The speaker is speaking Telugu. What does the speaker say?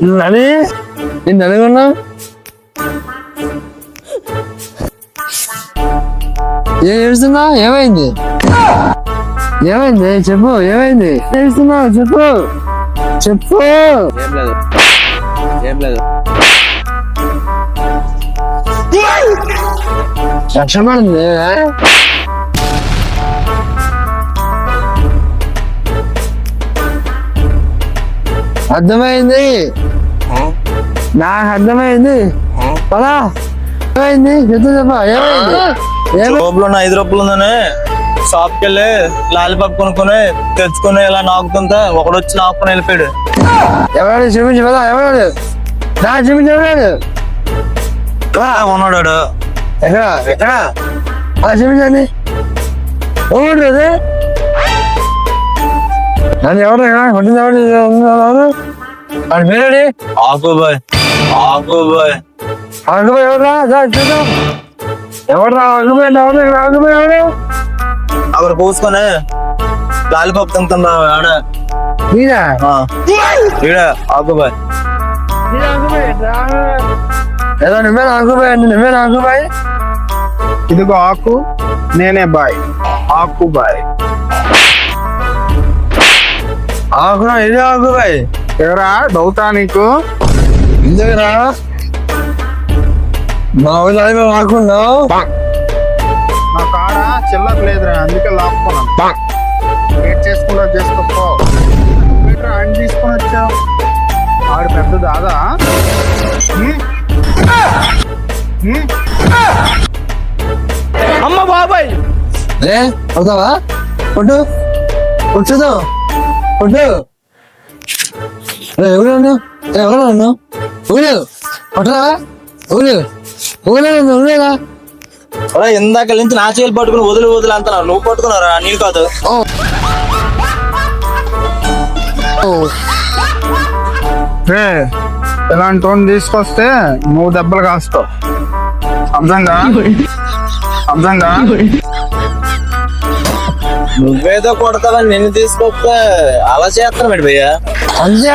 నని నేను నలుగున్నా ఏడుస్తున్నా ఏమైంది ఏమైంది చెప్పు ఏమైంది ఏడుస్తున్నావు చెప్పు చెప్పు ఏం లేదు కష్టపడింది అర్థమైంది నాకు అర్థమైంది పదా ఏమైంది చెప్తా చెప్ప ఏమైంది లోపల ఉన్న 5 రూపాయలు ఉందని షాప్కి వెళ్ళి లాలిపాప్ కొనుక్కొని తెచ్చుకొని ఇలా నాకుతుంటే ఒకడు వచ్చి నాకుని వెళ్ళిపోయాడు. ఎవరు చూపించి పదా ఎవరు నా చూపించి ఎవరాడు ఉన్నాడు ఎక్కడ ఎక్కడ అలా చూపించండి ఎవరు అది నన్ను ఎవరు కొట్టింది ఎవరు వాడి పేరేడి ఆకుబాయ్ ఆకుబాయ్ ఎవరా చూద్దాం ఎవరు ఆకుబాయ్ ఎవరు అక్కడ పోసుకొని లాలిపాప్ తింటుందా ఆడ మీరా ఈడ ఆకుబాయ్ ఏదో నువ్వే ఆకుబాయ్ అండి నువ్వే ఆకుబాయ్ ఇదిగో ఆకు నేనే బాయ్ ఆకు బాయ్ ఆకు ఇదే ఆకుబాయ్ ఎవరా డౌటా నీకు? ఎందుకురా మా ఊళ్ళో ఆకున్నావు నా కాడ చిల్లర లేదురా అందుకే లాక్కున్నాను. వెయిట్ చేసుకుంటా చేసుకోపో ఆయన తీసుకొని వచ్చావు ఆడు పెద్ద దాదా అమ్మ బాబాయ్ ఏ అవుతావా కొట్టు కొట్టుదో కొట్టు ఎవరు ఎవరు ఊరు కొట్టరా ఊరేదా అలా ఇందాక నుంచి నా చేతులు పట్టుకుని వదిలి అంటున్నారు. నువ్వు పట్టుకున్నారా? నేను కాదు. ఇలాంటి వాడిని తీసుకొస్తే నువ్వు దెబ్బలు కాస్తావు. అర్థంగా నువ్వేదో కొడతావని నిన్ను తీసుకొస్తే అలా చేస్తాను భయ్యా. అంతే